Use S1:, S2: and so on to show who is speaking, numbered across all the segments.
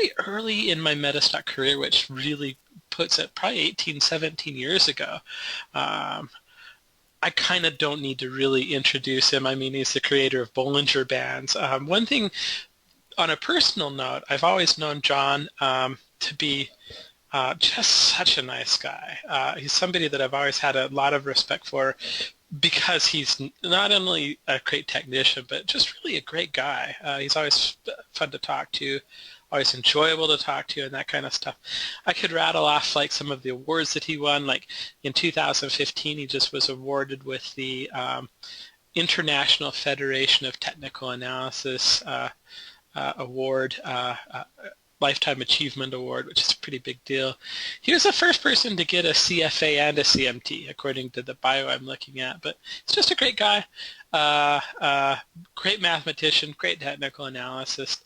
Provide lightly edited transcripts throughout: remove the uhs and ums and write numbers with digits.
S1: very early in my metastock career, which really puts it probably 18, 17 years ago. I kind of don't need to really introduce him. I mean, he's the creator of Bollinger Bands. One thing on a personal note, I've always known John to be just such a nice guy. He's somebody that I've always had a lot of respect for because he's not only a great technician, but just really a great guy. He's always fun to talk to, always enjoyable to talk to, and that kind of stuff. I could rattle off like some of the awards that he won. Like in 2015, he just was awarded with the International Federation of Technical Analysis award, Lifetime Achievement Award, which is a pretty big deal. He was the first person to get a CFA and a CMT, according to the bio I'm looking at. But he's just a great guy, great mathematician, great technical analyst,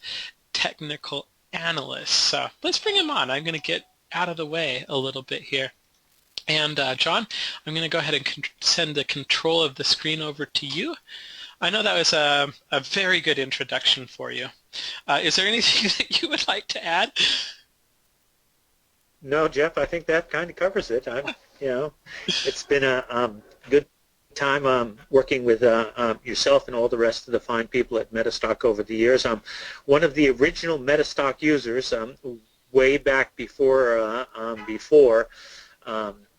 S1: technical analyst. So let's bring him on. I'm going to get out of the way a little bit here. And John, I'm going to go ahead and send the control of the screen over to you. I know that was a very good introduction for you. Is there anything that you would like to add?
S2: No, Jeff, I think that kind of covers it. It's been a good time working with yourself and all the rest of the fine people at Metastock over the years. I'm one of the original Metastock users way back before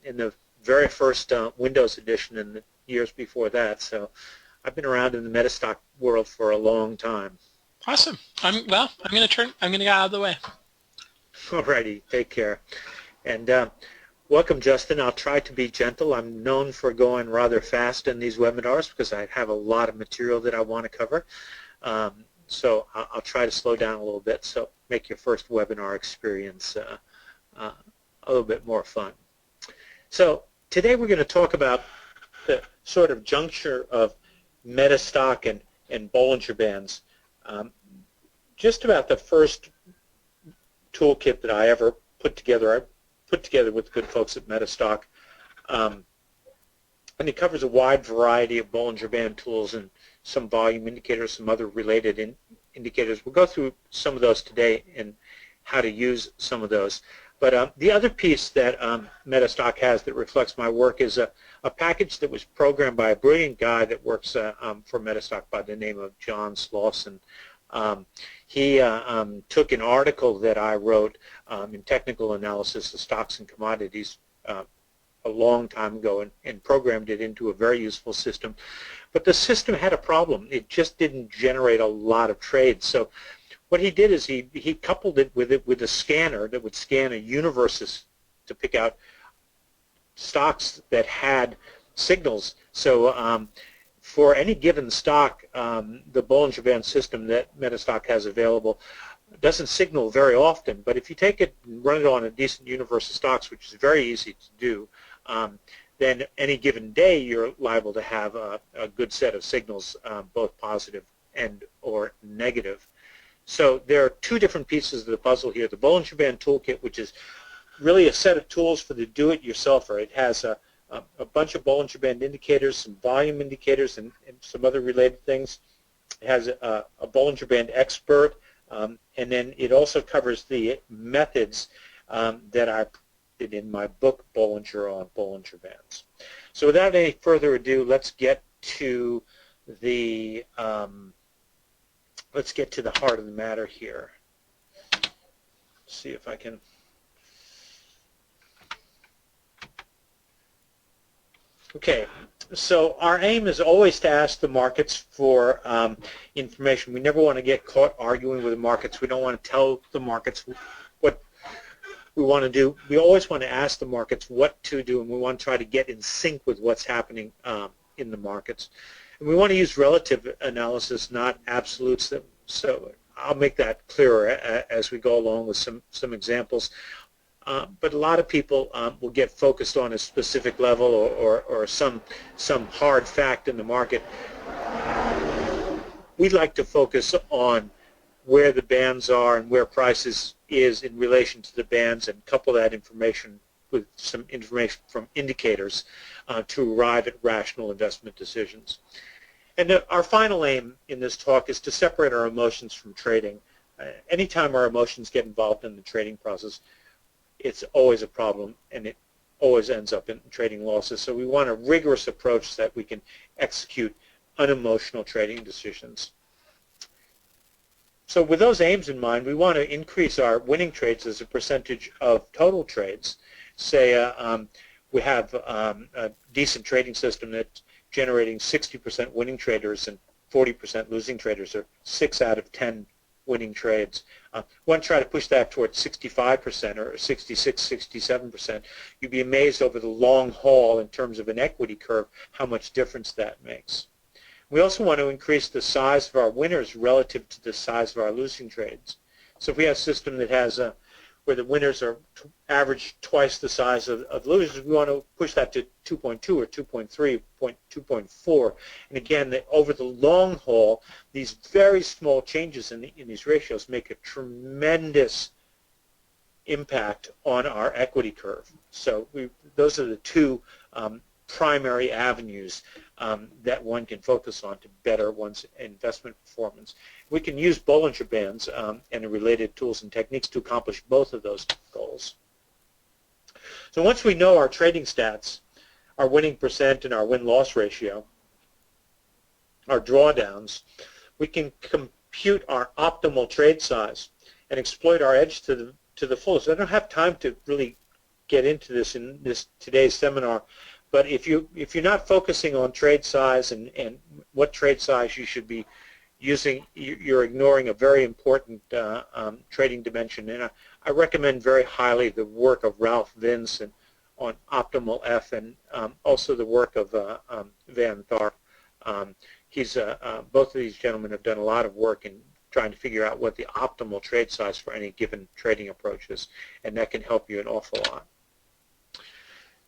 S2: in the very first Windows edition and the years before that. So I've been around in the Metastock world for a long time.
S1: Awesome. I'm going to get out of the way.
S2: Alrighty, take care. And welcome, Justin. I'll try to be gentle. I'm known for going rather fast in these webinars because I have a lot of material that I want to cover. So I'll try to slow down a little bit, so make your first webinar experience a little bit more fun. So today we're going to talk about the sort of juncture of Metastock and Bollinger Bands. Just about the first toolkit that I ever put together, I put together with the good folks at Metastock. And it covers a wide variety of Bollinger Band tools and some volume indicators, some other related indicators. We'll go through some of those today and how to use some of those. But the other piece that Metastock has that reflects my work is a package that was programmed by a brilliant guy that works for Metastock by the name of John Slauson. He took an article that I wrote in technical analysis of stocks and commodities a long time ago and programmed it into a very useful system. But the system had a problem. It just didn't generate a lot of trades. So what he did is he coupled it with a scanner that would scan a universe to pick out stocks that had signals. So for any given stock, the Bollinger Band system that Metastock has available doesn't signal very often, but if you take it and run it on a decent universe of stocks, which is very easy to do, then any given day you're liable to have a good set of signals, both positive and or negative. So there are two different pieces of the puzzle here. The Bollinger Band toolkit, which is really a set of tools for the do-it-yourselfer. It has a bunch of Bollinger Band indicators, some volume indicators, and some other related things. It has a Bollinger Band expert, and then it also covers the methods that I put in my book, Bollinger on Bollinger Bands. So without any further ado, let's get to the heart of the matter here. Let's see if I can. Okay, so our aim is always to ask the markets for information. We never want to get caught arguing with the markets. We don't want to tell the markets what we want to do. We always want to ask the markets what to do, and we want to try to get in sync with what's happening in the markets. And we want to use relative analysis, not absolutes. So I'll make that clearer as we go along with some examples. But a lot of people will get focused on a specific level or some hard fact in the market. We'd like to focus on where the bands are and where prices is in relation to the bands and couple that information with some information from indicators to arrive at rational investment decisions. And our final aim in this talk is to separate our emotions from trading. anytime our emotions get involved in the trading process, it's always a problem, and it always ends up in trading losses. So we want a rigorous approach so that we can execute unemotional trading decisions. So with those aims in mind, we want to increase our winning trades as a percentage of total trades. Say we have a decent trading system that's generating 60% winning traders and 40% losing traders, or 6 out of 10 winning trades. We want to try to push that towards 65% or 66, 67%. You'd be amazed over the long haul in terms of an equity curve how much difference that makes. We also want to increase the size of our winners relative to the size of our losing trades. So if we have a system that has where the winners are average twice the size of losers, we want to push that to 2.2 or 2.3, 2.4. And again, over the long haul, these very small changes in these ratios make a tremendous impact on our equity curve. So those are the two primary avenues that one can focus on to better one's investment performance. We can use Bollinger Bands and the related tools and techniques to accomplish both of those goals. So once we know our trading stats, our winning percent and our win-loss ratio, our drawdowns, we can compute our optimal trade size and exploit our edge to the fullest. I don't have time to really get into this in today's seminar, but if you're not focusing on trade size and what trade size you should be using, you're ignoring a very important trading dimension. And I recommend very highly the work of Ralph Vince on optimal F, and also the work of Van Tharp. Both of these gentlemen have done a lot of work in trying to figure out what the optimal trade size for any given trading approach is, and that can help you an awful lot.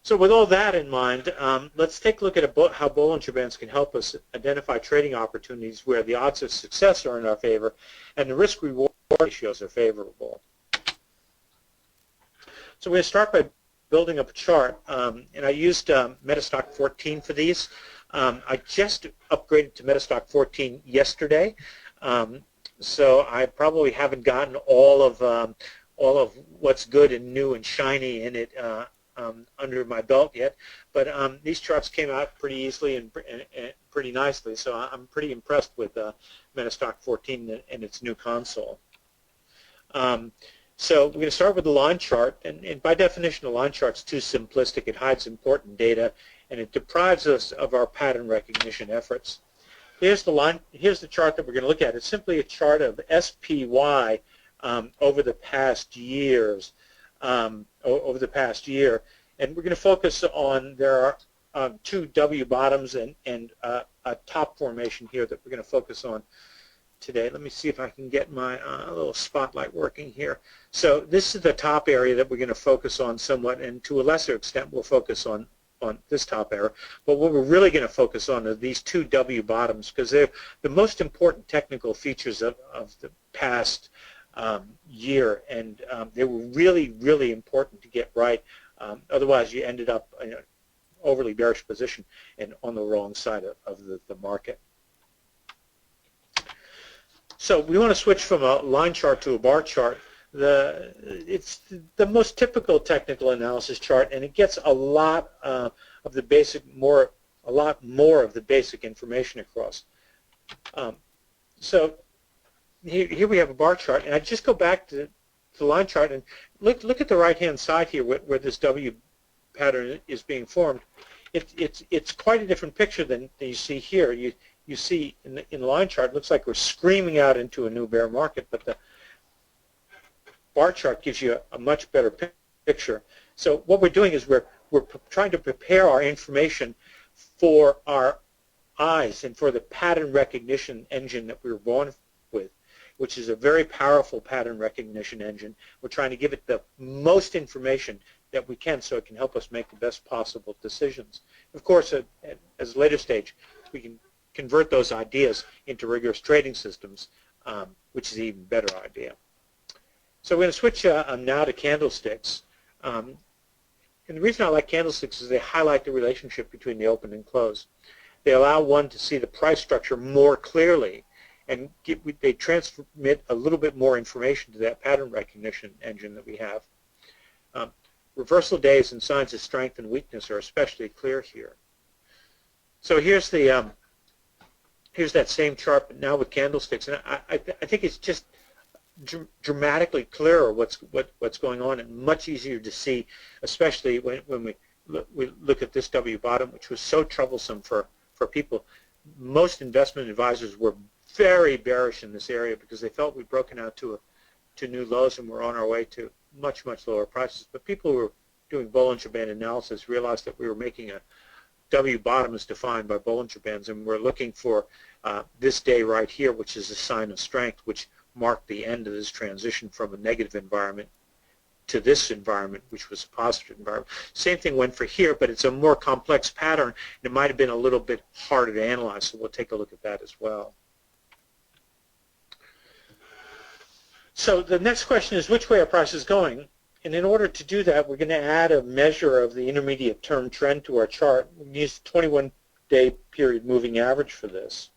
S2: So with all that in mind, let's take a look at how Bollinger Bands can help us identify trading opportunities where the odds of success are in our favor and the risk-reward ratios are favorable. So we're going to start by building up a chart, and I used Metastock 14 for these. I just upgraded to Metastock 14 yesterday, so I probably haven't gotten all of what's good and new and shiny in it under my belt yet, but these charts came out pretty easily and pretty nicely, so I'm pretty impressed with Metastock 14 and its new console. So we're going to start with the line chart, and by definition a line chart's too simplistic. It hides important data and it deprives us of our pattern recognition efforts. Here's the chart that we're going to look at. It's simply a chart of SPY over the past years. Over the past year, and we're going to focus on, there are two W bottoms and a top formation here that we're going to focus on today. Let me see if I can get my little spotlight working here. So this is the top area that we're going to focus on somewhat, and to a lesser extent we'll focus on this top area. But what we're really going to focus on are these two W bottoms, because they're the most important technical features of the past year, and they were really, really important to get right. Otherwise, you ended up in an overly bearish position and on the wrong side of the market. So we want to switch from a line chart to a bar chart. It's the most typical technical analysis chart, and it gets a lot of the basic, a lot more of the basic information across. So here we have a bar chart, and I just go back to the line chart and look at the right-hand side here where this W pattern is being formed. It's quite a different picture than you see here. You see in the line chart, it looks like we're screaming out into a new bear market, but the bar chart gives you a much better picture. So what we're doing is we're trying to prepare our information for our eyes and for the pattern recognition engine that we were born with, which is a very powerful pattern recognition engine. We're trying to give it the most information that we can so it can help us make the best possible decisions. Of course, at a later stage, we can convert those ideas into rigorous trading systems, which is an even better idea. So we're going to switch now to candlesticks. And the reason I like candlesticks is they highlight the relationship between the open and close. They allow one to see the price structure more clearly, and they transmit a little bit more information to that pattern recognition engine that we have. Reversal days and signs of strength and weakness are especially clear here. So here's the here's that same chart, but now with candlesticks, and I think it's just dramatically clearer what's going on, and much easier to see, especially when we look at this W bottom, which was so troublesome for people. Most investment advisors were very bearish in this area because they felt we'd broken out to new lows and we're on our way to much lower prices. But people who were doing Bollinger Band analysis realized that we were making a W bottom as defined by Bollinger Bands, and we're looking for this day right here, which is a sign of strength, which marked the end of this transition from a negative environment to this environment, which was a positive environment. Same thing went for here, but it's a more complex pattern, and it might have been a little bit harder to analyze, so we'll take a look at that as well. So the next question is, which way are prices going? And in order to do that, we're going to add a measure of the intermediate term trend to our chart. We use the 21-day period moving average for this.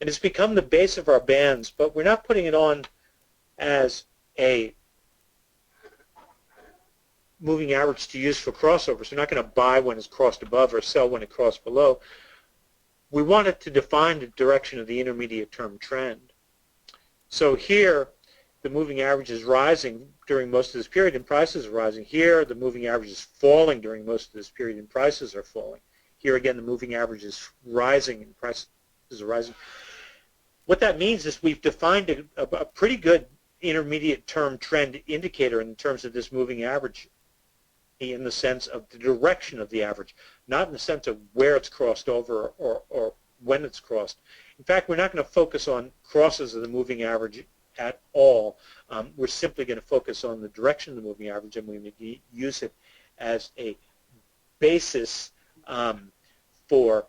S2: And it's become the base of our bands, but we're not putting it on as a moving average to use for crossovers. We're not going to buy when it's crossed above or sell when it crossed below. We want it to define the direction of the intermediate term trend. So here, the moving average is rising during most of this period and prices are rising. Here, the moving average is falling during most of this period and prices are falling. Here again, the moving average is rising and prices are rising. What that means is we've defined a pretty good intermediate term trend indicator in terms of this moving average, in the sense of the direction of the average, not in the sense of where it's crossed over or when it's crossed. In fact, we're not going to focus on crosses of the moving average at all. We're simply going to focus on the direction of the moving average, and we're going to use it as a basis for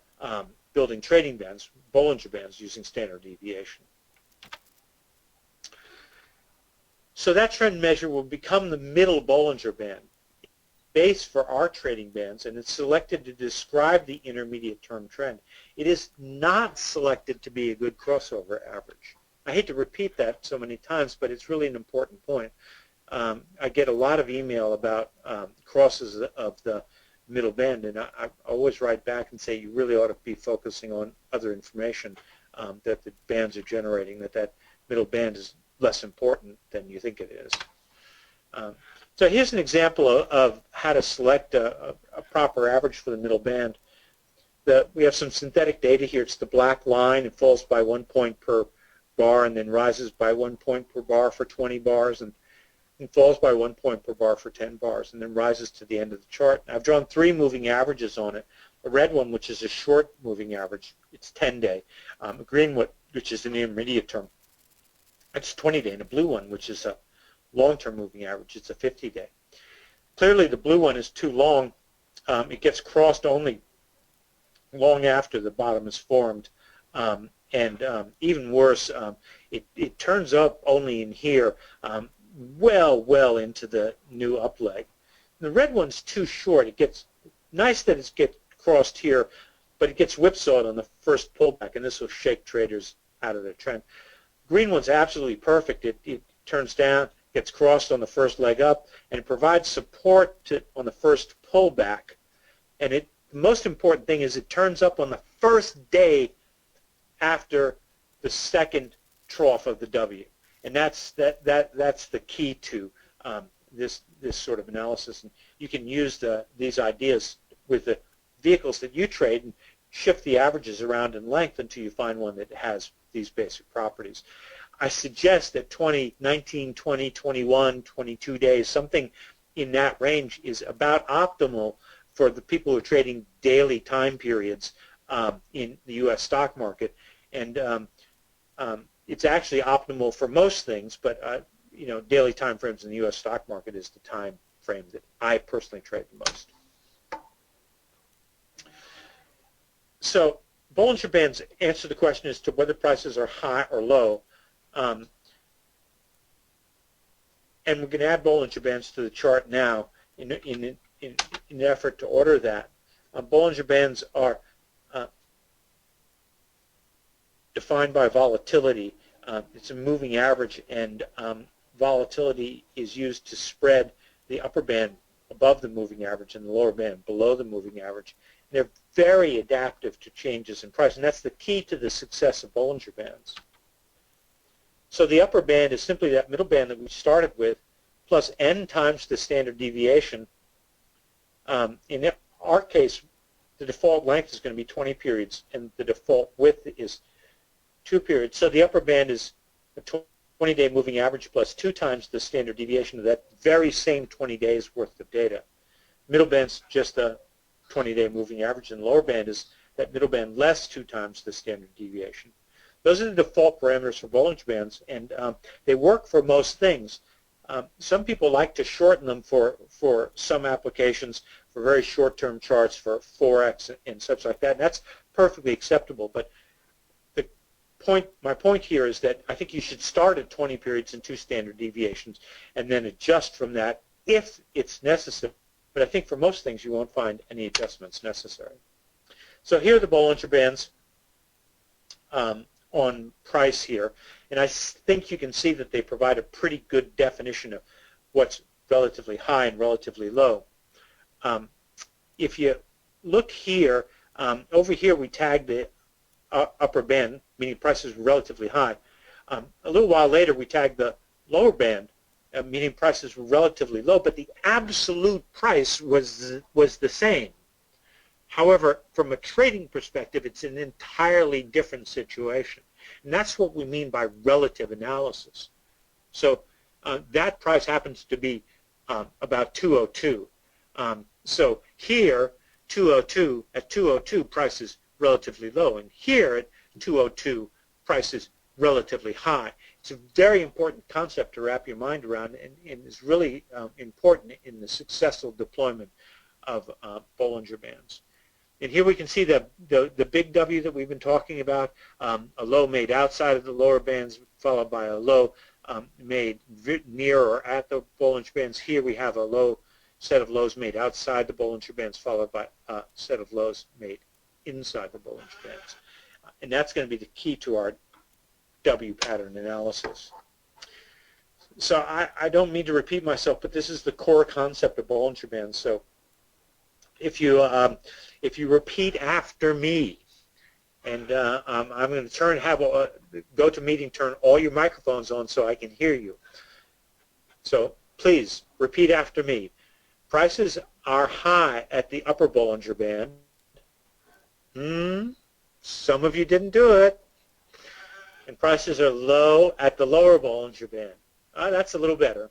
S2: building trading bands, Bollinger Bands, using standard deviation. So that trend measure will become the middle Bollinger Band, base for our trading bands, and it's selected to describe the intermediate term trend. It is not selected to be a good crossover average. I hate to repeat that so many times, but it's really an important point. I get a lot of email about crosses of the middle band, and I always write back and say you really ought to be focusing on other information that the bands are generating, that middle band is less important than you think it is. So here's an example of how to select a proper average for the middle band. We have some synthetic data here. It's the black line. It falls by 1 point per bar and then rises by 1 point per bar for 20 bars and falls by 1 point per bar for 10 bars and then rises to the end of the chart. Now, I've drawn 3 moving averages on it. A red one, which is a short moving average, it's 10-day. A green one, which is an intermediate term, it's 20-day. And a blue one, which is a long-term moving average, it's a 50-day. Clearly, the blue one is too long. It gets crossed only long after the bottom is formed. And even worse, it turns up only in here, well into the new up leg. The red one's too short. It gets nice that it gets crossed here, but it gets whipsawed on the first pullback, and this will shake traders out of their trend. Green one's absolutely perfect. It turns down, gets crossed on the first leg up, and it provides support on the first pullback. And the most important thing is it turns up on the first day after the second trough of the W, and that's the key to this sort of analysis. And you can use these ideas with the vehicles that you trade and shift the averages around in length until you find one that has these basic properties. I suggest that 20, 19, 20, 21, 22 days, something in that range is about optimal for the people who are trading daily time periods in the U.S. stock market. And it's actually optimal for most things, but daily time frames in the U.S. stock market is the time frame that I personally trade the most. So Bollinger Bands answer the question as to whether prices are high or low. And we're going to add Bollinger Bands to the chart now in an effort to order that. Bollinger Bands are defined by volatility. It's a moving average, and volatility is used to spread the upper band above the moving average and the lower band below the moving average. And they're very adaptive to changes in price, and that's the key to the success of Bollinger Bands. So the upper band is simply that middle band that we started with, plus n times the standard deviation. In our case, the default length is going to be 20 periods, and the default width is 2 periods. So the upper band is a 20-day moving average plus 2 times the standard deviation of that very same 20 days worth of data. Middle band's just a 20-day moving average, and the lower band is that middle band less 2 times the standard deviation. Those are the default parameters for Bollinger Bands, and they work for most things. Some people like to shorten them for some applications, for very short-term charts, for Forex and such like that, and that's perfectly acceptable. But my point here is that I think you should start at 20 periods and 2 standard deviations and then adjust from that if it's necessary. But I think for most things you won't find any adjustments necessary. So here are the Bollinger Bands on price here, and I think you can see that they provide a pretty good definition of what's relatively high and relatively low. If you look here, over here we tag the upper band, meaning prices were relatively high. A little while later we tag the lower band, meaning prices were relatively low, but the absolute price was the same. However, from a trading perspective, it's an entirely different situation. And that's what we mean by relative analysis. So that price happens to be about 202. So here, 202, at 202, price is relatively low. And here at 202, price is relatively high. It's a very important concept to wrap your mind around, and is really important in the successful deployment of Bollinger Bands. And here we can see the big W that we've been talking about, a low made outside of the lower bands followed by a low made near or at the Bollinger Bands. Here we have a low set of lows made outside the Bollinger Bands followed by a set of lows made inside the Bollinger Bands. And that's going to be the key to our W pattern analysis. So I don't mean to repeat myself, but this is the core concept of Bollinger Bands. So if you repeat after me, and I'm going to go to meeting, turn all your microphones on so I can hear you. So please repeat after me. Prices are high at the upper Bollinger Band. Some of you didn't do it. And prices are low at the lower Bollinger Band. That's a little better.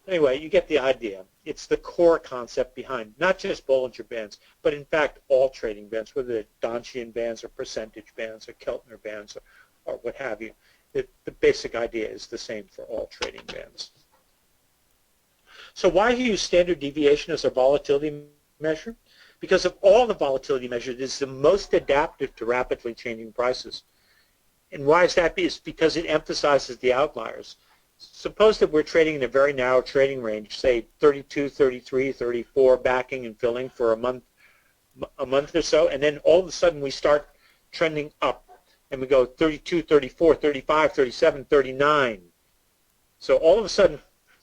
S2: Anyway, you get the idea. It's the core concept behind not just Bollinger Bands, but in fact all trading bands, whether they're Donchian bands or percentage bands or Keltner bands or what have you. The basic idea is the same for all trading bands. So why use standard deviation as a volatility measure? Because of all the volatility measures, it is the most adaptive to rapidly changing prices. And why is that? It's because it emphasizes the outliers. Suppose that we're trading in a very narrow trading range, say 32, 33, 34, backing and filling for a month or so, and then all of a sudden we start trending up, and we go 32, 34, 35, 37, 39. So all of a sudden,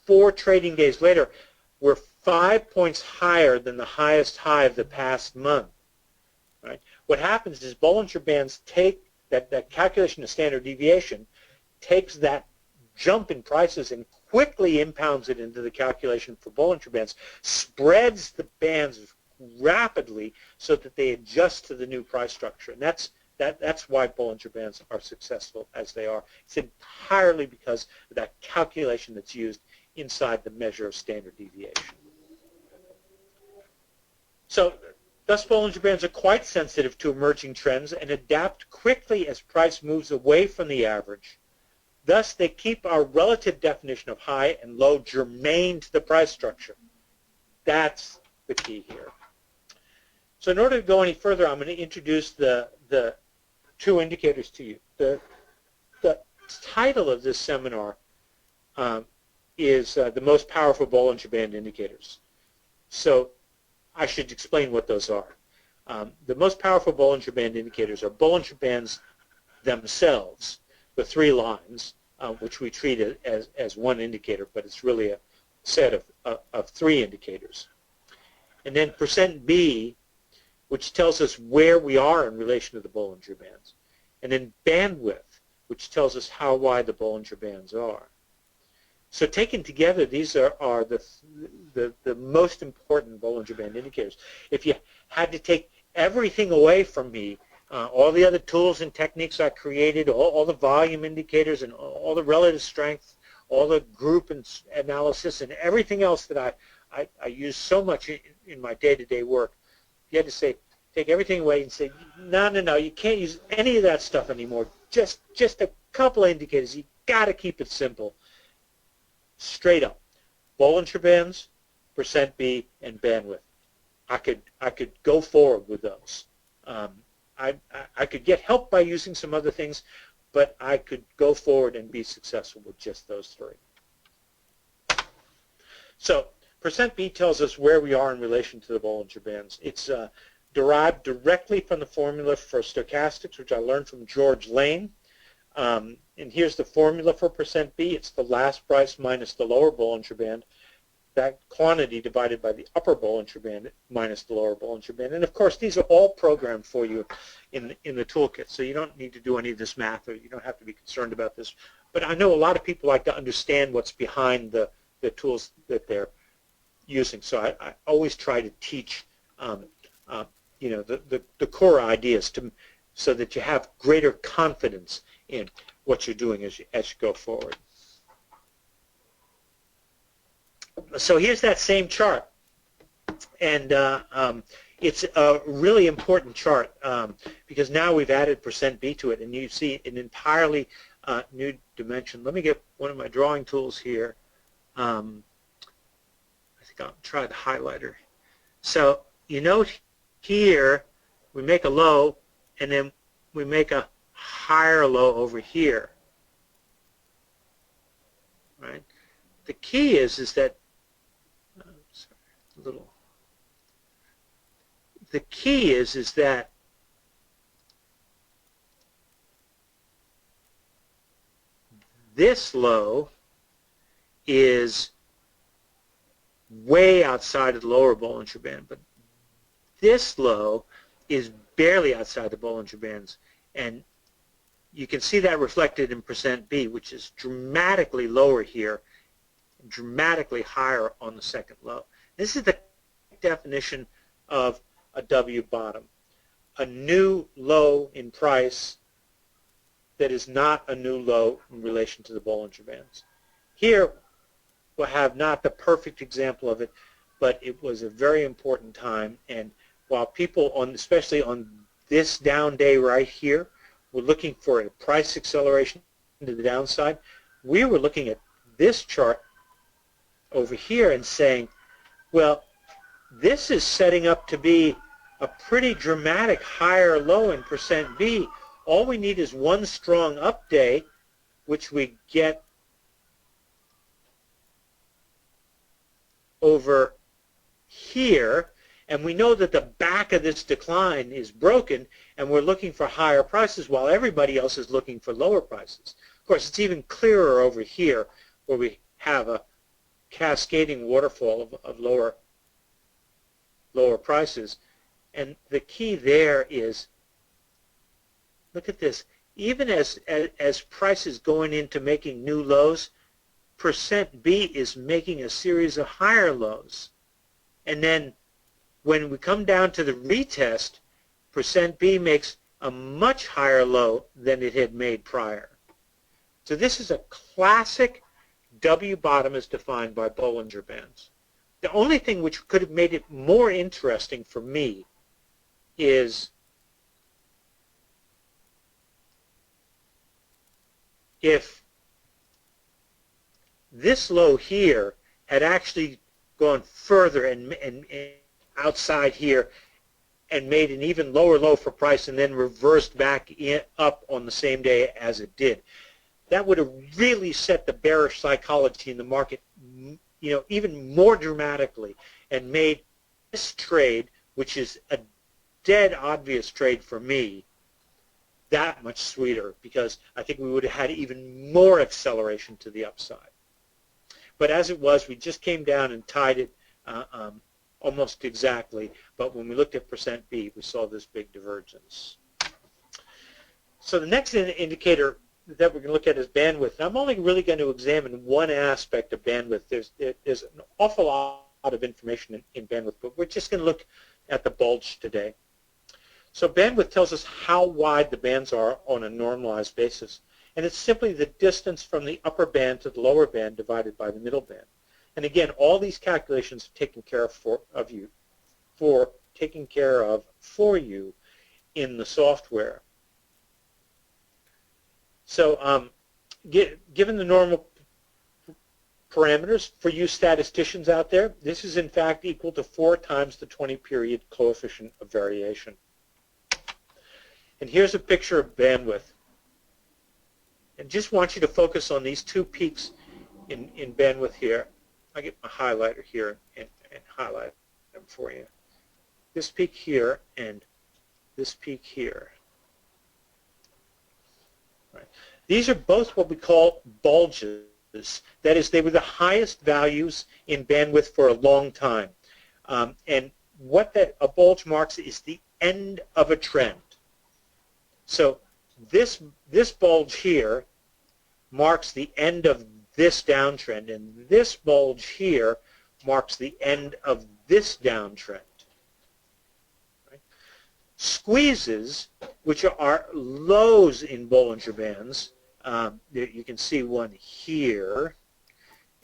S2: 4 trading days later, we're 5 points higher than the highest high of the past month. Right? What happens is Bollinger Bands take that calculation of standard deviation, takes that jump in prices and quickly impounds it into the calculation for Bollinger Bands, spreads the bands rapidly so that they adjust to the new price structure. And that's why Bollinger Bands are successful as they are. It's entirely because of that calculation that's used inside the measure of standard deviation. So thus Bollinger Bands are quite sensitive to emerging trends and adapt quickly as price moves away from the average. Thus, they keep our relative definition of high and low germane to the price structure. That's the key here. So in order to go any further, I'm going to introduce the 2 indicators to you. The title of this seminar is The Most Powerful Bollinger Band Indicators. So I should explain what those are. The most powerful Bollinger Band indicators are Bollinger Bands themselves, the three lines, which we treat as one indicator, but it's really a set of three indicators. And then percent B, which tells us where we are in relation to the Bollinger Bands. And then bandwidth, which tells us how wide the Bollinger Bands are. So taken together, these are the most important Bollinger Band indicators. If you had to take everything away from me, all the other tools and techniques I created, all the volume indicators and all the relative strength, all the group analysis and everything else that I use so much in my day-to-day work, you had to say, take everything away and say, no, you can't use any of that stuff anymore. Just a couple of indicators. You got to keep it simple. Straight up, Bollinger Bands, percent B, and bandwidth. I could go forward with those. I could get help by using some other things, but I could go forward and be successful with just those three. So percent B tells us where we are in relation to the Bollinger Bands. It's derived directly from the formula for stochastics, which I learned from George Lane. And here's the formula for percent B. It's the last price minus the lower Bollinger Band. That quantity divided by the upper Bollinger Band minus the lower Bollinger Band. And of course, these are all programmed for you in the toolkit, so you don't need to do any of this math, or you don't have to be concerned about this. But I know a lot of people like to understand what's behind the tools that they're using. So I always try to teach the core ideas so that you have greater confidence in what you're doing as you go forward. So here's that same chart, and it's a really important chart because now we've added percent B to it, and you see an entirely new dimension. Let me get one of my drawing tools here. I think I'll try the highlighter. So you note here we make a low, and then we make a higher low over here. Right? The key is that the key is that this low is way outside of the lower Bollinger Band, but this low is barely outside the Bollinger Bands, and you can see that reflected in percent B, which is dramatically lower here, dramatically higher on the second low. This is the definition of a W bottom, a new low in price that is not a new low in relation to the Bollinger Bands. Here we'll have not the perfect example of it, but it was a very important time, and while people, especially on this down day right here, were looking for a price acceleration to the downside, we were looking at this chart over here and saying, well, this is setting up to be a pretty dramatic higher low in percent B. All we need is one strong up day, which we get over here, and we know that the back of this decline is broken, and we're looking for higher prices while everybody else is looking for lower prices. Of course, it's even clearer over here where we have a cascading waterfall of lower prices. And the key there is, look at this, even as prices going into making new lows, percent B is making a series of higher lows. And then when we come down to the retest, percent B makes a much higher low than it had made prior. So this is a classic W bottom as defined by Bollinger Bands. The only thing which could have made it more interesting for me is if this low here had actually gone further and outside here and made an even lower low for price and then reversed back up on the same day as it did. That would have really set the bearish psychology in the market, even more dramatically, and made this trade, which is a dead obvious trade for me, that much sweeter, because I think we would have had even more acceleration to the upside. But as it was, we just came down and tied it almost exactly. But when we looked at percent B, we saw this big divergence. So the next indicator that we're going to look at is bandwidth. Now, I'm only really going to examine one aspect of bandwidth. There's an awful lot of information in bandwidth, but we're just going to look at the bulge today. So bandwidth tells us how wide the bands are on a normalized basis. And it's simply the distance from the upper band to the lower band divided by the middle band. And again, all these calculations are taken care of for you in the software. So given the normal parameters for you statisticians out there, this is in fact equal to 4 times the 20-period coefficient of variation. And here's a picture of bandwidth. And just want you to focus on these 2 peaks in bandwidth here. I'll get my highlighter here and highlight them for you. This peak here and this peak here. Right. These are both what we call bulges. That is, they were the highest values in bandwidth for a long time. And what a bulge marks is the end of a trend. So this bulge here marks the end of this downtrend, and this bulge here marks the end of this downtrend. Right? Squeezes, which are lows in Bollinger Bands, you can see one here,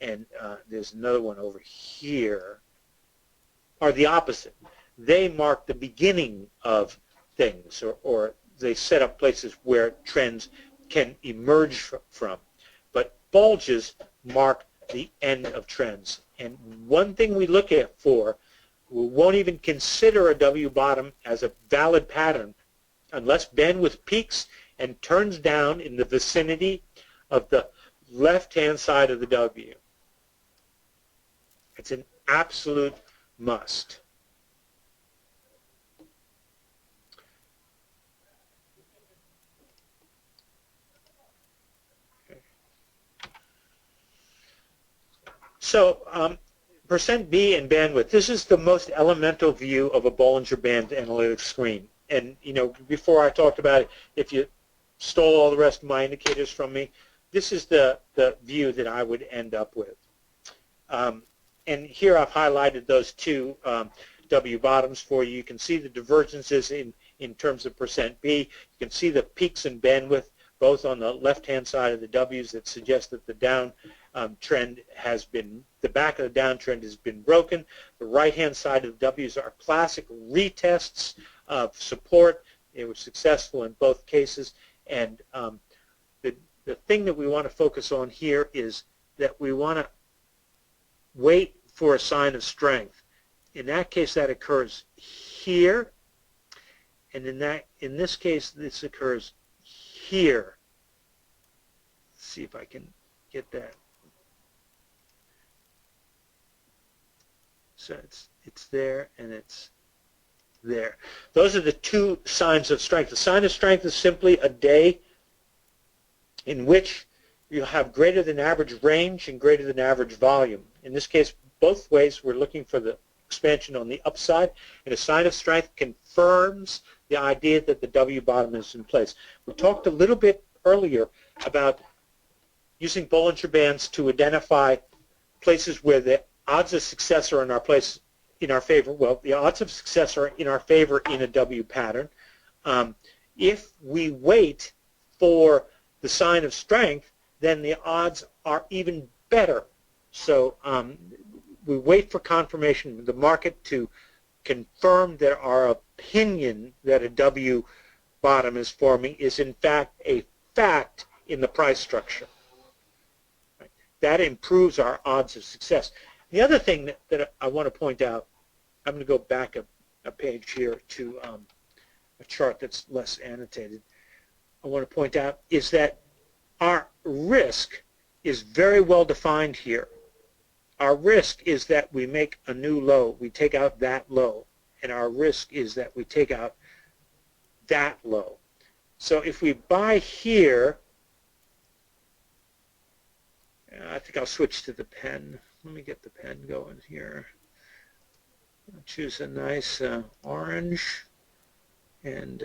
S2: and there's another one over here, are the opposite. They mark the beginning of things, or they set up places where trends can emerge from. But bulges mark the end of trends. And one thing we look at we won't even consider a W bottom as a valid pattern unless bandwidth peaks and turns down in the vicinity of the left-hand side of the W. It's an absolute must. So percent B and bandwidth, this is the most elemental view of a Bollinger Band analytic screen. And before I talked about it, if you stole all the rest of my indicators from me, this is the view that I would end up with. And here I've highlighted those 2 W bottoms for you. You can see the divergences in terms of percent B. You can see the peaks in bandwidth both on the left-hand side of the W's that suggest that the down trend has been, the back of the downtrend has been broken. The right-hand side of the W's are classic retests of support. They were successful in both cases. And the thing that we want to focus on here is that we want to wait for a sign of strength. In that case, that occurs here. And in this case, this occurs here. Let's see if I can get that. So it's there and it's there. Those are the 2 signs of strength. The sign of strength is simply a day in which you'll have greater than average range and greater than average volume. In this case, both ways we're looking for the expansion on the upside, and a sign of strength confirms the idea that the W bottom is in place. We talked a little bit earlier about using Bollinger Bands to identify places where the odds of success are in our favor. Well, the odds of success are in our favor in a W pattern. If we wait for the sign of strength, then the odds are even better. So we wait for confirmation of the market to confirm that our opinion that a W bottom is forming is in fact a fact in the price structure. Right? That improves our odds of success. The other thing that I want to point out, I'm going to go back a page here to a chart that's less annotated. I want to point out is that our risk is very well defined here. Our risk is that we make a new low, we take out that low, and our risk is that we take out that low. So if we buy here, I think I'll switch to the pen. Let me get the pen going here. I'll choose a nice orange and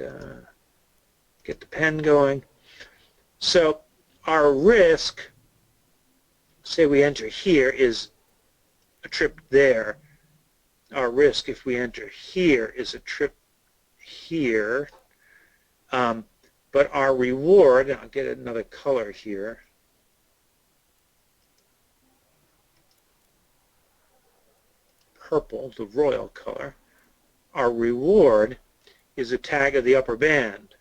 S2: get the pen going. So our risk, say we enter here, is a trip there. Our risk, if we enter here, is a trip here. But our reward, I'll get another color here. Purple, the royal color. Our reward is a tag of the upper band.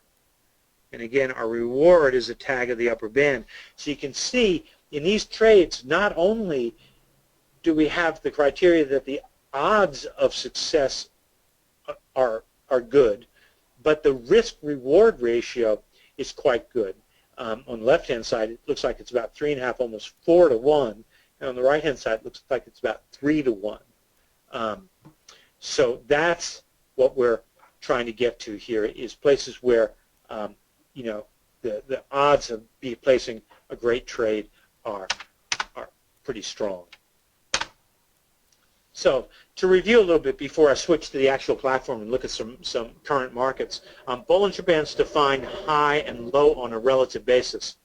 S2: And again, our reward is a tag of the upper band. So you can see in these trades, not only do we have the criteria that the odds of success are good, but the risk-reward ratio is quite good. On the left-hand side, it looks like it's about 3.5, almost 4 to 1. And on the right-hand side, it looks like it's about 3 to 1. So that's what we're trying to get to here, is places where you know, the odds of placing a great trade are pretty strong. So to review a little bit before I switch to the actual platform and look at some current markets, Bollinger Bands define high and low on a relative basis.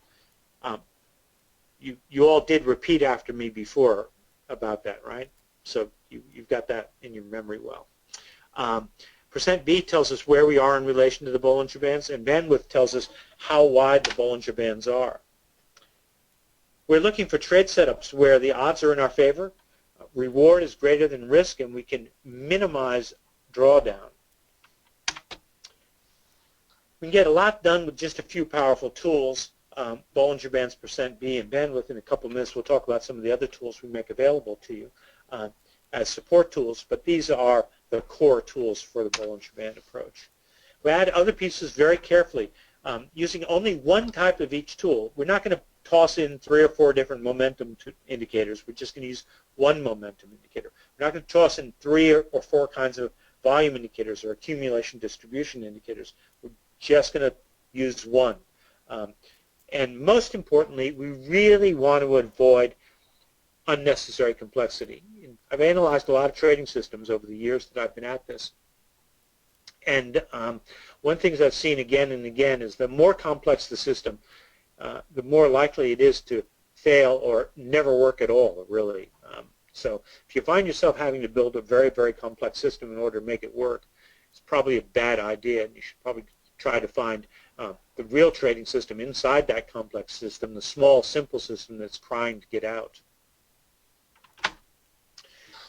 S2: You all did repeat after me before about that, right? So you've got that in your memory well. Percent B tells us where we are in relation to the Bollinger Bands, and bandwidth tells us how wide the Bollinger Bands are. We're looking for trade setups where the odds are in our favor, reward is greater than risk, and we can minimize drawdown. We can get a lot done with just a few powerful tools, Bollinger Bands, percent B, and bandwidth. In a couple minutes, we'll talk about some of the other tools we make available to you as support tools, but these are the core tools for the Bollinger Band approach. We add other pieces very carefully, using only one type of each tool. We're not going to toss in 3 or 4 different momentum indicators. We're just going to use one momentum indicator. We're not going to toss in 3 or 4 kinds of volume indicators or accumulation distribution indicators. We're just going to use one. And most importantly, we really want to avoid unnecessary complexity. I've analyzed a lot of trading systems over the years that I've been at this. And one thing that I've seen again and again is the more complex the system, the more likely it is to fail or never work at all, really. So if you find yourself having to build a very, very complex system in order to make it work, it's probably a bad idea, and you should probably try to find the real trading system inside that complex system, the small, simple system that's crying to get out.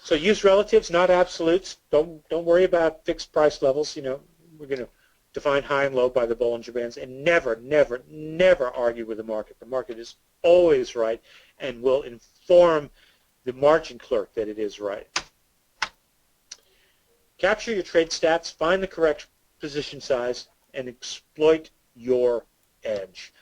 S2: So use relatives, not absolutes. Don't worry about fixed price levels. You know, we're going to define high and low by the Bollinger Bands, and never, never, never argue with the market. The market is always right and will inform the margin clerk that it is right. Capture your trade stats, find the correct position size, and exploit your edge.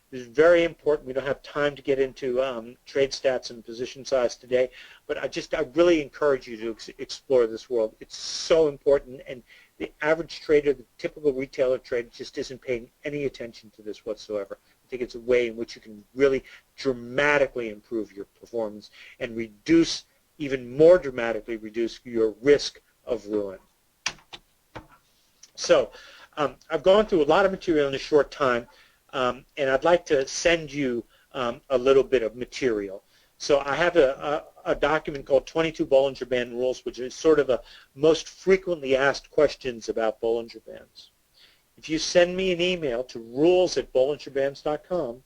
S2: This is very important. We don't have time to get into trade stats and position size today, but I really encourage you to explore this world. It's so important, and the average trader, the typical retailer trader, just isn't paying any attention to this whatsoever. I think it's a way in which you can really dramatically improve your performance and reduce, even more dramatically reduce your risk of ruin. So I've gone through a lot of material in a short time, and I'd like to send you a little bit of material. So I have a document called 22 Bollinger Band Rules, which is sort of a most frequently asked questions about Bollinger Bands. If you send me an email to rules@bollingerbands.com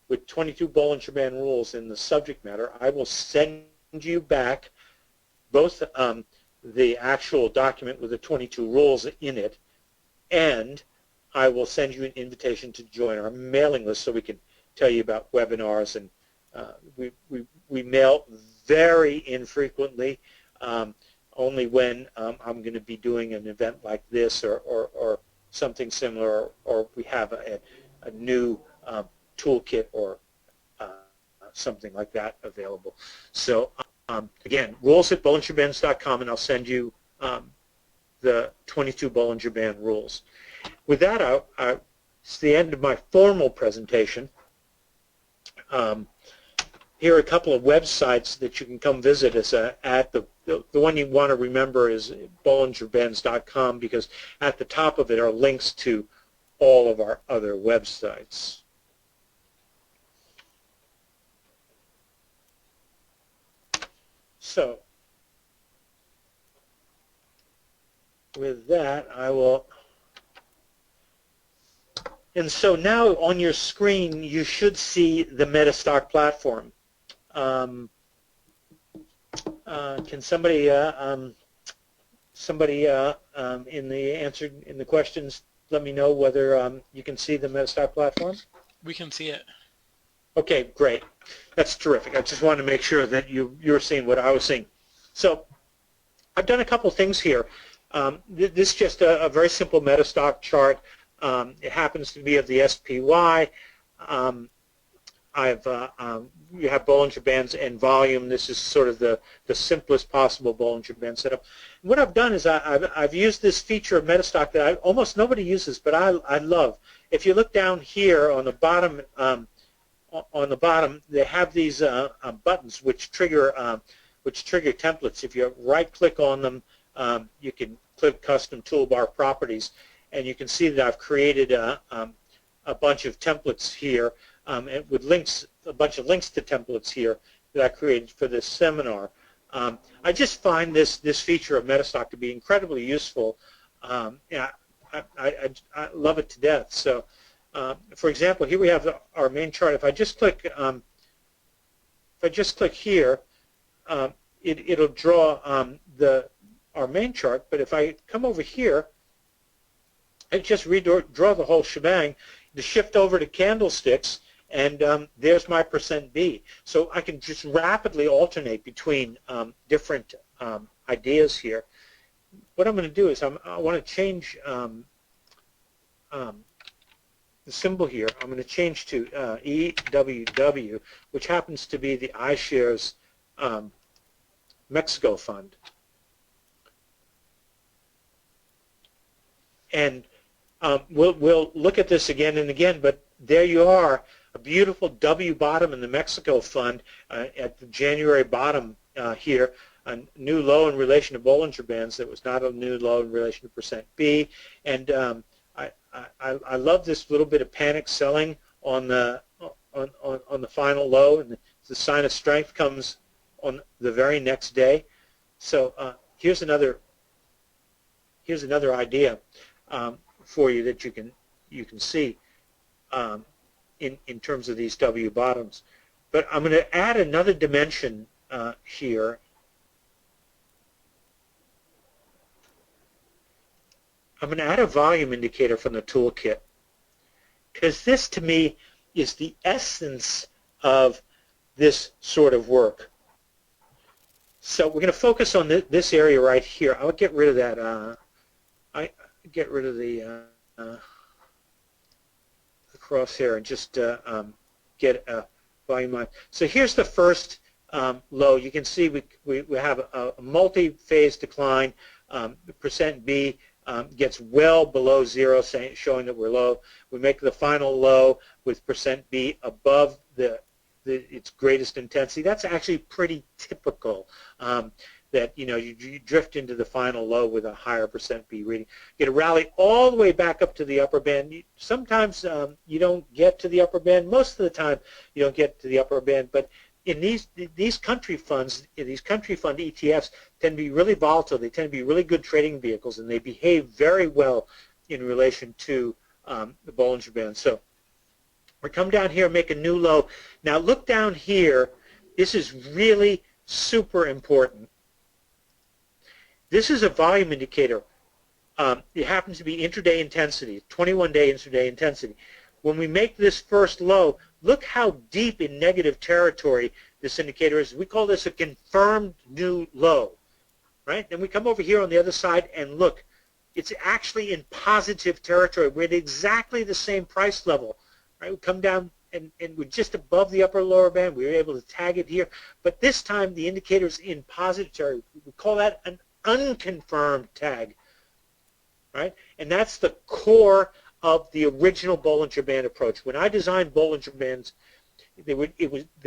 S2: with 22 Bollinger Band rules in the subject matter, I will send you back both the actual document with the 22 rules in it, and I will send you an invitation to join our mailing list so we can tell you about webinars. And we mail very infrequently, only when I'm going to be doing an event like this or something similar, or we have a new toolkit or something like that available. So again, rules@bollingerbands.com, and I'll send you the 22 Bollinger Band rules. With that, it's the end of my formal presentation. Here are a couple of websites that you can come visit us at. The one you want to remember is bollingerbands.com, because at the top of it are links to all of our other websites. So with that, I will. And so now on your screen, you should see the Metastock platform. Can somebody in the questions let me know whether you can see the Metastock platform?
S1: We can see it.
S2: Okay, great. That's terrific. I just wanted to make sure that you're seeing what I was seeing. So I've done a couple things here. This is just a very simple Metastock chart. It happens to be of the SPY. You have Bollinger Bands and volume. This is sort of the simplest possible Bollinger Band setup. And what I've done is I've used this feature of Metastock that almost nobody uses, but I love. If you look down here on the bottom, they have these buttons which trigger templates. If you right-click on them, you can click Custom Toolbar Properties, and you can see that I've created a bunch of templates here. And with links, a bunch of links to templates here that I created for this seminar. I just find this feature of Metastock to be incredibly useful. Yeah, I love it to death. So, for example, here we have our main chart. If I just click here, it'll draw our main chart. But if I come over here, I just redraw the whole shebang to shift over to candlesticks. And there's my %B. So I can just rapidly alternate between different ideas here. What I'm going to do is I want to change the symbol here. I'm going to change to EWW, which happens to be the iShares Mexico Fund. And we'll look at this again and again, but there you are. A beautiful W bottom in the Mexico Fund at the January bottom here, a new low in relation to Bollinger Bands that was not a new low in relation to %B. And I love this little bit of panic selling on the final low, and the sign of strength comes on the very next day. So here's another idea for you that you can see. In terms of these W bottoms. But I'm going to add another dimension here. I'm going to add a volume indicator from the toolkit, because this to me is the essence of this sort of work. So we're going to focus on this area right here. I'll get rid of that. I get rid of the crosshair and just get a volume line. So here's the first low. You can see we have a multi-phase decline. The %B gets well below zero, showing that we're low. We make the final low with %B above its greatest intensity. That's actually pretty typical. That you drift into the final low with a higher %B reading. You get a rally all the way back up to the upper band. Sometimes you don't get to the upper band. Most of the time you don't get to the upper band. But in these country funds, these country fund ETFs tend to be really volatile. They tend to be really good trading vehicles, and they behave very well in relation to the Bollinger Band. So we come down here and make a new low. Now look down here. This is really super important. This is a volume indicator. It happens to be intraday intensity, 21-day intraday intensity. When we make this first low, look how deep in negative territory this indicator is. We call this a confirmed new low, right? Then we come over here on the other side and look. It's actually in positive territory. We're at exactly the same price level, right? We come down and we're just above the upper lower band. We were able to tag it here. But this time the indicator's in positive territory. We call that an unconfirmed tag, right? And that's the core of the original Bollinger Band approach. When I designed Bollinger Bands, they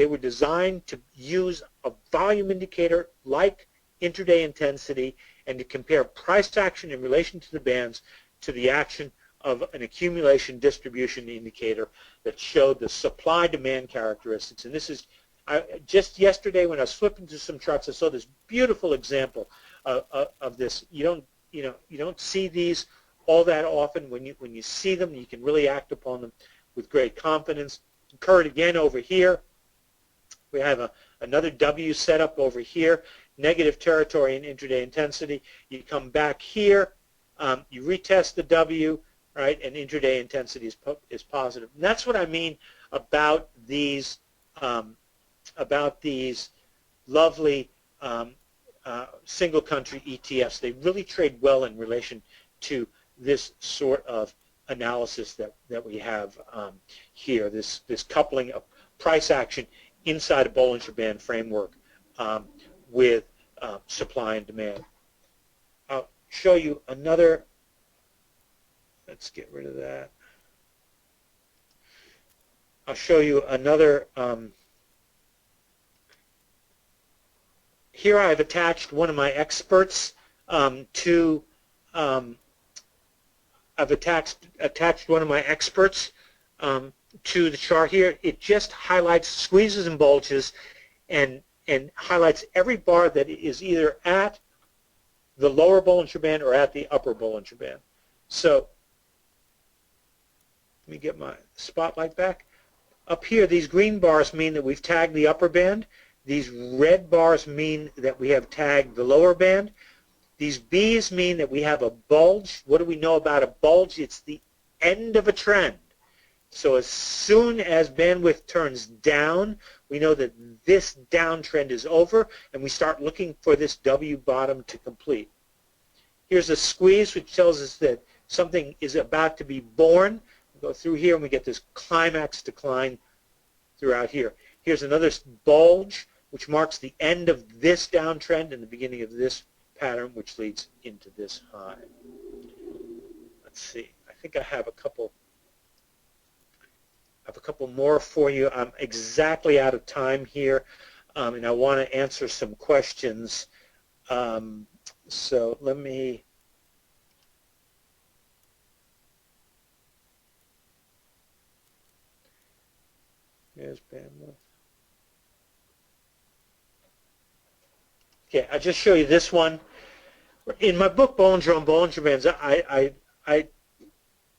S2: were designed to use a volume indicator like intraday intensity and to compare price action in relation to the bands to the action of an accumulation distribution indicator that showed the supply-demand characteristics. And this is, just yesterday when I was flipping through some charts, I saw this beautiful example of this. You don't see these all that often. When you see them, you can really act upon them with great confidence. Occurred again over here. We have another W set up over here, negative territory in intraday intensity. You come back here, you retest the W, right, and intraday intensity is positive. And that's what I mean about these lovely single country ETFs. They really trade well in relation to this sort of analysis that we have here, this coupling of price action inside a Bollinger Band framework with supply and demand. I'll show you another, let's get rid of that. I'll show you another, here I've attached one of my experts to I've attached one of my experts to the chart here. It just highlights squeezes and bulges and highlights every bar that is either at the lower Bollinger Band or at the upper Bollinger Band. So let me get my spotlight back. Up here, these green bars mean that we've tagged the upper band. These red bars mean that we have tagged the lower band. These B's mean that we have a bulge. What do we know about a bulge? It's the end of a trend. So as soon as bandwidth turns down, we know that this downtrend is over, and we start looking for this W bottom to complete. Here's a squeeze, which tells us that something is about to be born. We go through here, and we get this climax decline throughout here. Here's another bulge, which marks the end of this downtrend and the beginning of this pattern, which leads into this high. Let's see. I think I have a couple more for you. I'm exactly out of time here, and I want to answer some questions. So let me. Here's bandwidth. Okay, I'll just show you this one. In my book, Bollinger on Bollinger Bands, I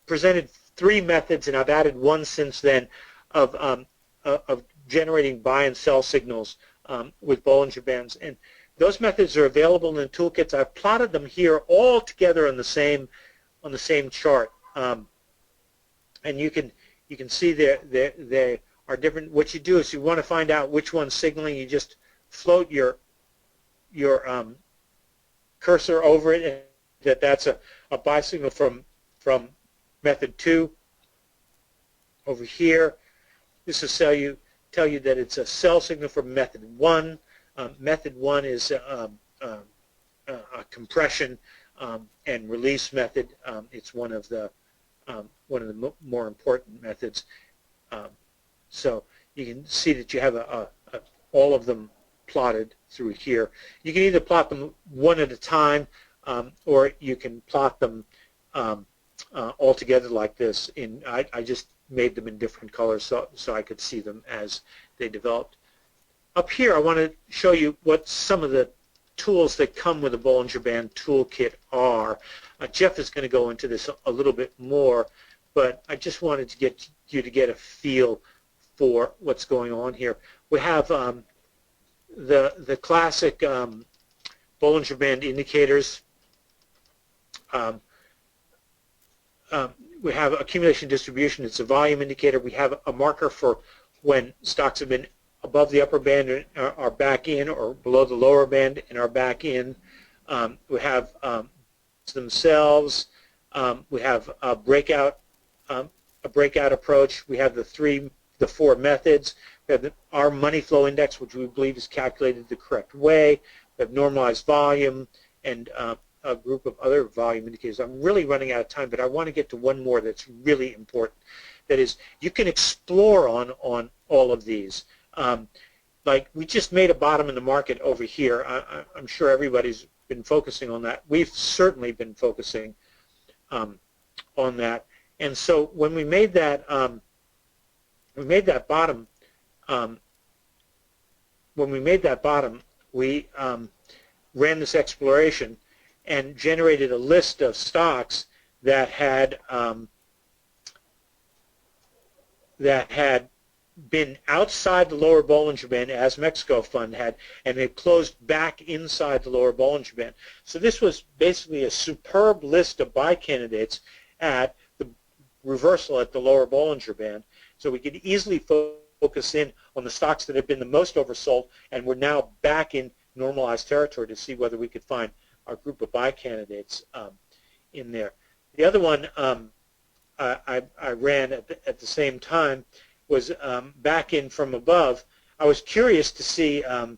S2: presented 3 methods, and I've added one since then, of generating buy and sell signals with Bollinger Bands. And those methods are available in the toolkits. I've plotted them here all together on the same chart. And you can see they are different. What you do is you want to find out which one's signaling. You just float your cursor over it, and that's a buy signal from method 2. Over here, this will tell you that it's a sell signal from method 1. Method 1 is a compression and release method. It's one of the more important methods. So you can see that you have all of them plotted through here. You can either plot them one at a time, or you can plot them all together like this. I just made them in different colors so I could see them as they developed. Up here, I want to show you what some of the tools that come with the Bollinger Band toolkit are. Jeff is going to go into this a little bit more, but I just wanted to get you to get a feel for what's going on here. We have the classic Bollinger Band indicators. We have accumulation distribution. It's a volume indicator. We have a marker for when stocks have been above the upper band and are back in, or below the lower band and are back in. We have themselves. We have a breakout approach. We have the 4 methods. We have our money flow index, which we believe is calculated the correct way. We have normalized volume and a group of other volume indicators. I'm really running out of time, but I want to get to one more that's really important. That is, you can explore on all of these. Like we just made a bottom in the market over here. I'm sure everybody's been focusing on that. We've certainly been focusing on that. And so when we made that bottom, we ran this exploration and generated a list of stocks that had been outside the lower Bollinger Band, as Mexico Fund had, and they closed back inside the lower Bollinger Band. So this was basically a superb list of buy candidates at the reversal at the lower Bollinger Band. So we could easily focus in on the stocks that had been the most oversold, and we're now back in normalized territory to see whether we could find our group of buy candidates in there. The other one I ran at the same time was back in from above. I was curious to see how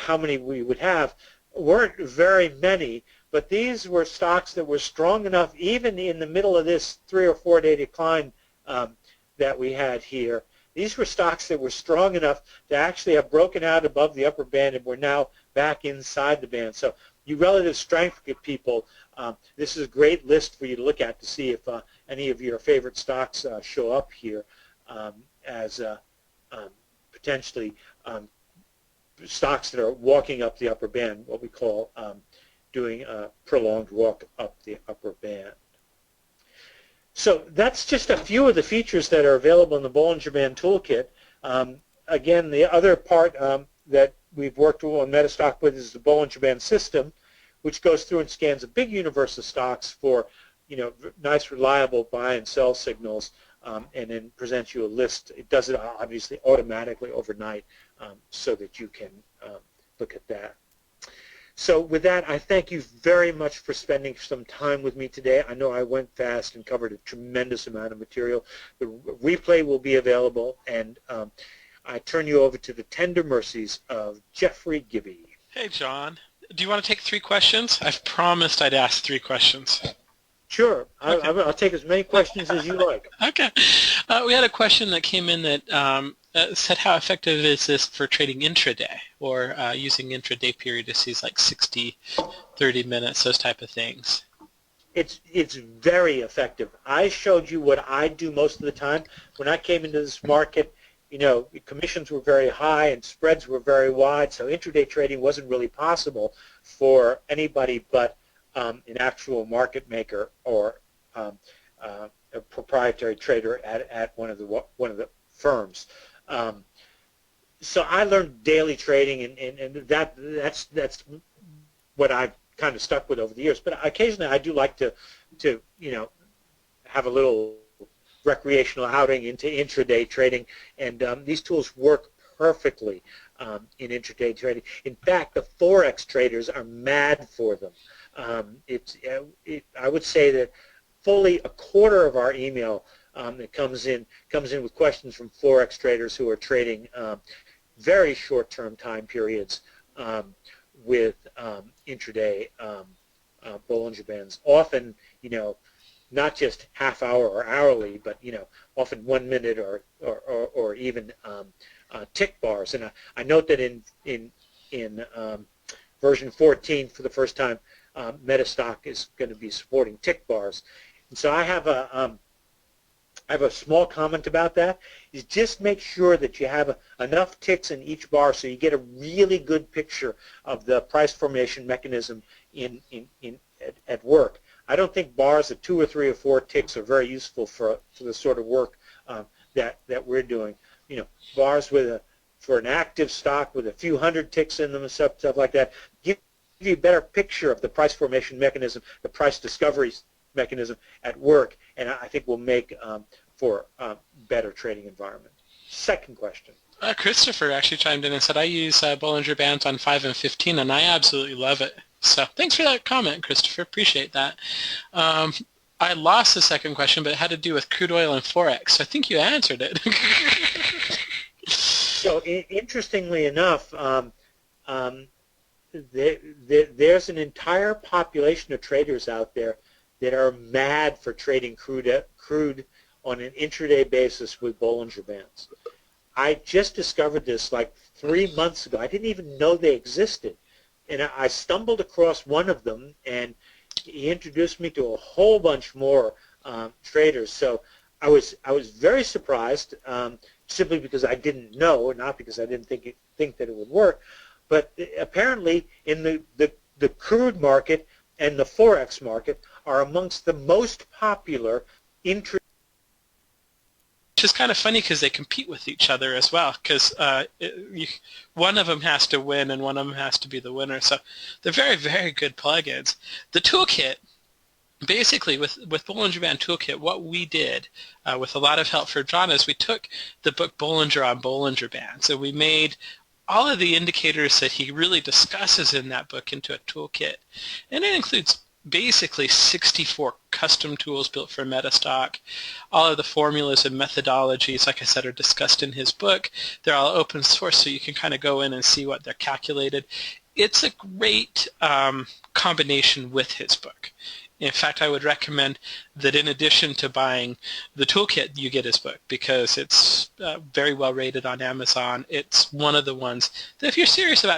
S2: many we would have. Weren't very many, but these were stocks that were strong enough, even in the middle of this 3 or 4 day decline that we had here. These were stocks that were strong enough to actually have broken out above the upper band, and we're now back inside the band. So you relative strength people, this is a great list for you to look at to see if any of your favorite stocks show up here as potentially stocks that are walking up the upper band, what we call doing a prolonged walk up the upper band. So that's just a few of the features that are available in the Bollinger Band Toolkit. Again, the other part that we've worked on Metastock with is the Bollinger Band System, which goes through and scans a big universe of stocks for, nice, reliable buy and sell signals, and then presents you a list. It does it obviously automatically overnight, so that you can look at that. So with that, I thank you very much for spending some time with me today. I know I went fast and covered a tremendous amount of material. The replay will be available, and I turn you over to the tender mercies of Jeffrey Gibby.
S1: Hey, John. Do you want to take 3 questions? I've promised I'd ask 3 questions.
S2: Sure.
S1: Okay.
S2: I'll take as many questions as you like.
S1: Okay. We had a question that came in that said, how effective is this for trading intraday or using intraday periodicities like 60, 30 minutes, those type of things?
S2: It's very effective. I showed you what I do most of the time. When I came into this market, commissions were very high and spreads were very wide, so intraday trading wasn't really possible for anybody but an actual market maker or a proprietary trader at one of the firms. So I learned daily trading, and that's what I've kind of stuck with over the years. But occasionally I do like to have a little recreational outing into intraday trading, and these tools work perfectly in intraday trading. In fact, the Forex traders are mad for them. I would say that fully a quarter of our email that comes in with questions from Forex traders who are trading very short-term time periods with intraday Bollinger Bands. Often, not just half hour or hourly, but often 1 minute or even tick bars. And I note that in version 14 for the first time, Metastock is going to be supporting tick bars. And so I have a small comment about that. Is just make sure that you have enough ticks in each bar so you get a really good picture of the price formation mechanism at work. I don't think bars of 2 or 3 or 4 ticks are very useful for the sort of work that we're doing. Bars for an active stock with a few hundred ticks in them and stuff like that give you a better picture of the price formation mechanism, the price discovery mechanism at work, and I think will make for a better trading environment. Second question.
S1: Christopher actually chimed in and said, I use Bollinger Bands on 5 and 15, and I absolutely love it. So thanks for that comment, Christopher. Appreciate that. I lost the second question, but it had to do with crude oil and Forex. So I think you answered it.
S2: So interestingly enough, there's an entire population of traders out there that are mad for trading crude on an intraday basis with Bollinger Bands. I just discovered this like 3 months ago. I didn't even know they existed. And I stumbled across one of them, and he introduced me to a whole bunch more traders. So I was very surprised, simply because I didn't know, not because I didn't think that it would work. But apparently, in the crude market and the Forex market are amongst the most popular intra.
S1: Which is kind of funny because they compete with each other as well, because one of them has to win and one of them has to be the winner. So they're very, very good plugins. The toolkit, basically with Bollinger Band Toolkit, what we did with a lot of help from John is we took the book Bollinger on Bollinger Bands, and we made all of the indicators that he really discusses in that book into a toolkit. And it includes basically 64 custom tools built for Metastock. All of the formulas and methodologies, like I said, are discussed in his book. They're all open source, so you can kind of go in and see what they're calculated. It's a great combination with his book. In fact, I would recommend that in addition to buying the toolkit, you get his book, because it's very well rated on Amazon. It's one of the ones that if you're serious about